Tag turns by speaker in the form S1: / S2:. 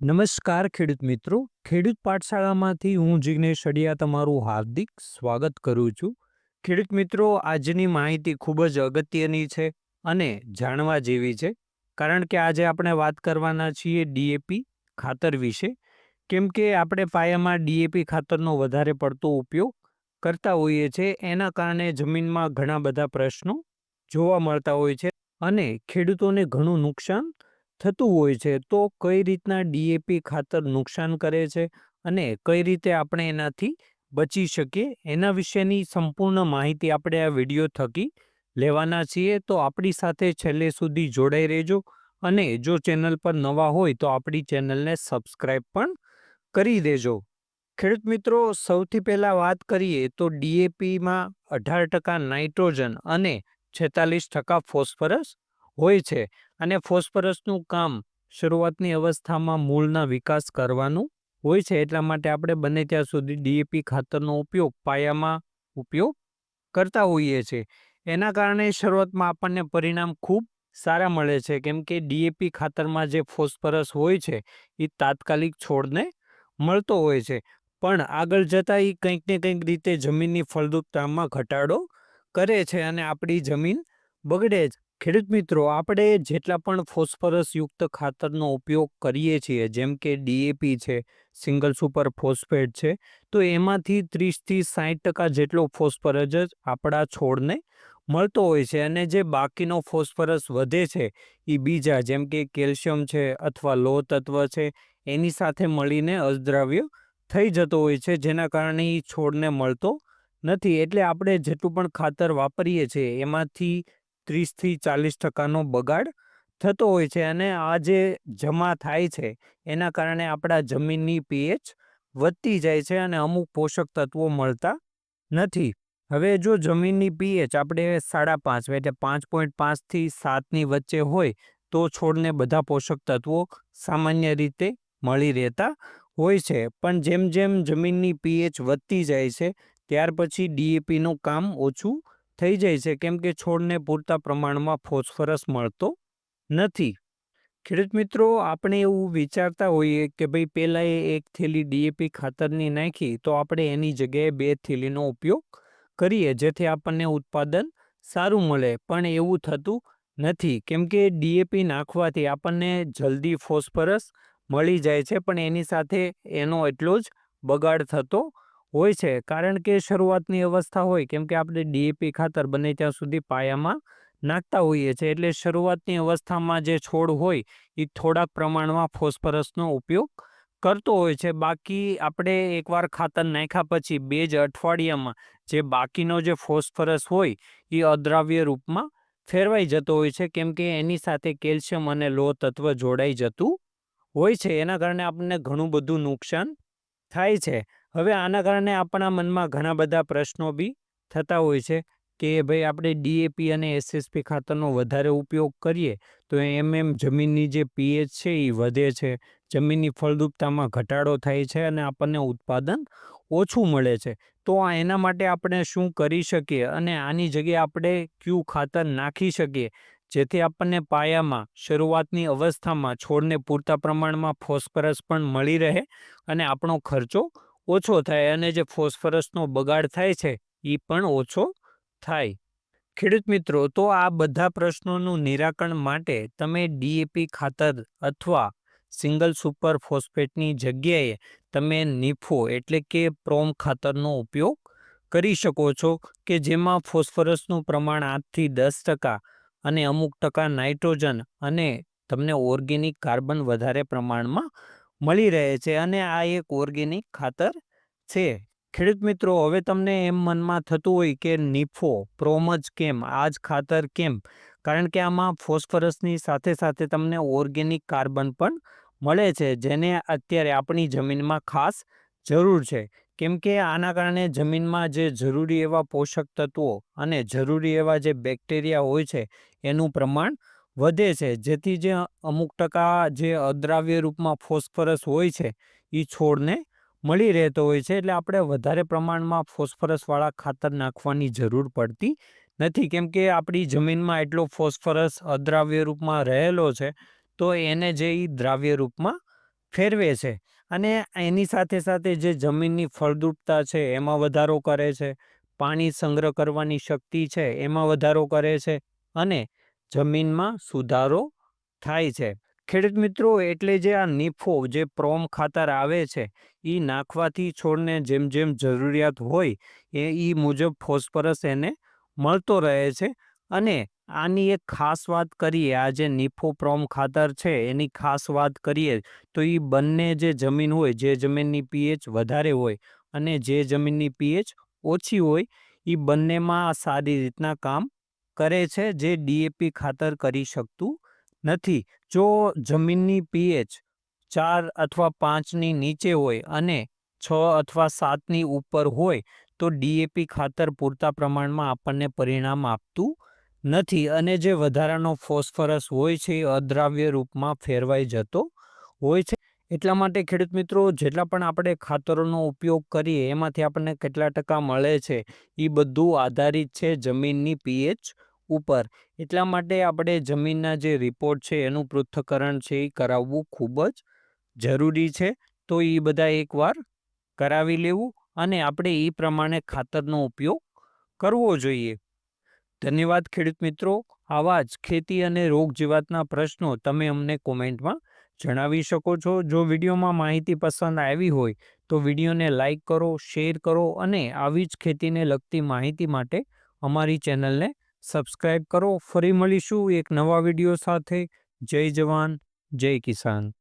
S1: નમસ્કાર ખેડૂત મિત્રો. ખેડૂત પાઠશાળામાંથી હું જિગ્નેશ અડિયા તમારું હાર્દિક સ્વાગત કરું છું. ખેડૂત મિત્રો, આજની માહિતી ખૂબ જ અગત્યની છે અને જાણવા જેવી છે, કારણ કે આજે આપણે વાત કરવાના છીએ ડીએપી ખાતર વિશે. કેમ કે આપણે પાયામાં ડીએપી ખાતરનો વધારે પડતો ઉપયોગ કરતા હોઈએ છીએ, એના કારણે જમીનમાં ઘણા બધા પ્રશ્નો જોવા મળતા હોય છે અને ખેડૂતોને ઘણું નુકસાન થતું હોય છે. તો કઈ રીતના ડીએપી ખાતર નુકસાન કરે છે અને કઈ રીતે આપણે એનાથી બચી શકીએ, એના વિશેની સંપૂર્ણ માહિતી આપણે આ વિડીયો થકી લેવાના છીએ. તો આપણી સાથે છેલ્લે સુધી જોડાઈ રહેજો અને જો ચેનલ પર નવા હોય તો આપણી ચેનલને સબસ્ક્રાઈબ પણ કરી દેજો. ખેડૂત મિત્રો, સૌથી પહેલાં વાત કરીએ તો ડીએપીમાં 18% નાઇટ્રોજન અને 46% ફોસ્ફરસ હોય છે અને ફોસ્ફરસનું કામ શરૂઆતની અવસ્થામાં મૂળના વિકાસ કરવાનું હોય છે. એટલા માટે આપણે બને ત્યાં સુધી ડીએપી ખાતરનો ઉપયોગ પાયામાં ઉપયોગ કરતા હોઈએ છીએ. એના કારણે શરૂઆતમાં આપણને પરિણામ ખૂબ સારા મળે છે, કેમ કે ડીએપી ખાતરમાં જે ફોસ્ફરસ હોય છે એ તાત્કાલિક છોડને મળતો હોય છે, પણ આગળ જતાં એ કંઈક ને કંઈક રીતે જમીનની ફળદ્રુપતામાં ઘટાડો કરે છે અને આપણી જમીન બગડે છે. ખેડૂત મિત્રો, આપણે જેટલા પણ ફોસ્ફરસયુક્ત ખાતરનો ઉપયોગ કરીએ છીએ, જેમ કે ડીએપી છે, સિંગલ સુપર ફોસ્ફેટ છે, તો એમાંથી 30થી 60% જેટલો ફોસ્ફરસ જ આપણા છોડને મળતો હોય છે અને જે બાકીનો ફોસ્ફરસ વધે છે એ બીજા જેમ કે કેલ્શિયમ છે અથવા લોહ તત્વ છે એની સાથે મળીને અદ્રાવ્ય થઈ જતો હોય છે, જેના કારણે એ છોડને મળતો નથી. એટલે આપણે જેટલું પણ ખાતર વાપરીએ છીએ એમાંથી 30થી 40%નો બગાડ થતો હોય છે અને આ જે જમા થાય છે એના કારણે આપણા જમીનની પીએચ વધતી જાય છે અને અમુક પોષક તત્વો મળતા નથી. હવે જો જમીનની પીએચ આપણે 5.5 એટલે 5.5થી 7ની વચ્ચે હોય તો છોડને બધા પોષક તત્વો સામાન્ય રીતે મળી રહેતા હોય છે, પણ જેમ જેમ જમીનની પીએચ વધતી જાય છે ત્યાર પછી ડીએપીનું કામ ઓછું થઈ જાય છે, કેમ કે છોડને પૂરતા પ્રમાણમાં ફોસ્ફરસ મળતો નથી. ખેડૂત મિત્રો, આપણે એવું વિચારતા હોઈએ કે ભાઈ પહેલાં એક થેલી ડીએપી ખાતરની નાખી તો આપણે એની જગ્યાએ 2 થેલીનો ઉપયોગ કરીએ, જેથી આપણને ઉત્પાદન સારું મળે, પણ એવું થતું નથી. કેમ કે ડીએપી નાખવાથી આપણને જલ્દી ફોસ્ફરસ મળી જાય છે, પણ એની સાથે એનો એટલો જ બગાડ થતો હોય છે, કારણ કે શરૂઆતની અવસ્થા હોય, કેમ કે આપણે ડીએપી ખાતર બને ત્યાં સુધી પાયામાં નાખતા હોઈએ છીએ, એટલે શરૂઆતની અવસ્થામાં જે છોડ હોય એ થોડાક પ્રમાણમાં ફોસ્ફરસનો ઉપયોગ કરતો હોય છે. બાકી આપણે એકવાર ખાતર નાખ્યા પછી 2 જ અઠવાડિયામાં જે બાકીનો જે ફોસ્ફરસ હોય એ અદ્રાવ્ય રૂપમાં ફેરવાઈ જતો હોય છે, કેમ કે એની સાથે કેલ્શિયમ અને લોહ તત્વ જોડાઈ જતું હોય છે. એના કારણે આપણને ઘણું બધું નુકસાન થાય છે. હવે આના કારણે આપણા મનમાં ઘણા બધા પ્રશ્નો બી થતા હોય છે કે ભાઈ આપણે ડીએપી અને એસએસપી ખાતરનો વધારે ઉપયોગ કરીએ તો એમ જમીનની જે પીએચ છે એ વધે છે, જમીનની ફળદ્રુપતામાં ઘટાડો થાય છે અને આપણને ઉત્પાદન ઓછું મળે છે. તો એના માટે આપણે શું કરી શકીએ અને આની જગ્યાએ આપણે કયું ખાતર નાખી શકીએ જેથી આપણને પાયામાં શરૂઆતની અવસ્થામાં છોડને પૂરતા પ્રમાણમાં ફોસ્ફરસ પણ મળી રહે અને આપણો ખર્ચો ઓછો થાય અને જે ફોસ્ફરસનો બગાડ થાય છે એ પણ ઓછો થાય. ખેડૂત મિત્રો, તો આ બધા પ્રશ્નોનું નિરાકરણ માટે તમે ડીએપી ખાતર અથવા સિંગલ સુપર ફોસ્ફેટની જગ્યાએ તમે નિફો એટલે કે પ્રોમ ખાતરનો ઉપયોગ કરી શકો છો, કે જેમાં ફોસ્ફરસનું પ્રમાણ 8થી 10% અને અમુક ટકા નાઇટ્રોજન અને તમને ઓર્ગેનિક કાર્બન વધારે પ્રમાણમાં મળી રહે છે અને આ એક ઓર્ગેનિક ખાતર છે. ખેડૂત મિત્રો, હવે તમને એમ મનમાં થતું હોય કે નિફો પ્રોમ જ કેમ, આ જ ખાતર કેમ? કારણ કે આમાં ફોસ્ફરસની સાથે સાથે તમને ઓર્ગેનિક કાર્બન પણ મળે છે, જેને અત્યારે આપણી જમીનમાં ખાસ જરૂર છે, કેમ કે આના કારણે જમીનમાં જે જરૂરી એવા પોષક તત્વો અને જરૂરી એવા જે બેક્ટેરિયા હોય છે એનું પ્રમાણ વધે છે, જેથી જે અમુક ટકા જે અદ્રાવ્ય રૂપમાં ફોસ્ફરસ હોય છે એ છોડને મળી રહેતો હોય છે. એટલે આપણે વધારે પ્રમાણમાં ફોસ્ફરસવાળા ખાતર નાખવાની જરૂર પડતી નથી, કેમ કે આપણી જમીનમાં એટલો ફોસ્ફરસ અદ્રાવ્ય રૂપમાં રહેલો છે, તો એને જે દ્રાવ્ય રૂપમાં ફેરવે છે અને એની સાથે સાથે જે જમીનની ફળદ્રુપતા છે એમાં વધારો કરે છે, પાણી સંગ્રહ કરવાની શક્તિ છે એમાં વધારો કરે છે અને જમીનમાં સુધારો થાય છે. ખેડૂત મિત્રો, એટલે જે આ નીફો જે પ્રોમ ખાતર આવે છે એ નાખવાથી છોડને જેમ જેમ જરૂરિયાત હોય એ મુજબ ફોસ્ફરસ એને મળતો રહે છે. અને આની એક ખાસ વાત કરીએ, આ જે નીફો પ્રોમ ખાતર છે એની ખાસ વાત કરીએ તો એ બંને જે જમીન હોય, જે જમીનની પીએચ વધારે હોય અને જે જમીનની પીએચ ઓછી હોય, એ બંનેમાં સારી રીતના કામ કરે છે, જે ડીએપી ખાતર કરી શકતું નથી. જો જમીનની પીએચ 4 અથવા 5ની નીચે હોય અને 6 અથવા 7ની ઉપર હોય તો ડીએપી ખાતર પૂરતા પ્રમાણમાં આપણને પરિણામ આપતું નથી અને જે વધારાનો ફોસ્ફરસ હોય છે એ અદ્રાવ્ય રૂપમાં ફેરવાઈ જતો હોય છે. એટલા માટે ખેડૂત મિત્રો, જેટલા પણ આપણે ખાતરોનો ઉપયોગ કરીએ એમાંથી આપણને કેટલા ટકા મળે છે એ બધું આધારિત છે જમીનની પીએચ ઉપર. એટલા માટે આપણે જમીનના જે રિપોર્ટ છે એનું પૃથ્થકરણ છે એ કરાવવું ખૂબ જ જરૂરી છે. તો એ બધા એકવાર કરાવી લેવું અને આપણે એ પ્રમાણે ખાતરનો ઉપયોગ કરવો જોઈએ. ધન્યવાદ ખેડૂત મિત્રો. આવા જ ખેતી અને રોગ જીવાતના પ્રશ્નો તમે અમને કોમેન્ટમાં જણાવી શકો છો. જો વિડીયોમાં માહિતી પસંદ આવી હોય તો વિડીયોને લાઈક કરો, શેર કરો અને આવી જ ખેતીને લગતી માહિતી માટે અમારી ચેનલને સબસ્ક્રાઈબ કરો. ફરી મળીશું એક નવા વિડીયો સાથે. જય જવાન, જય કિસાન.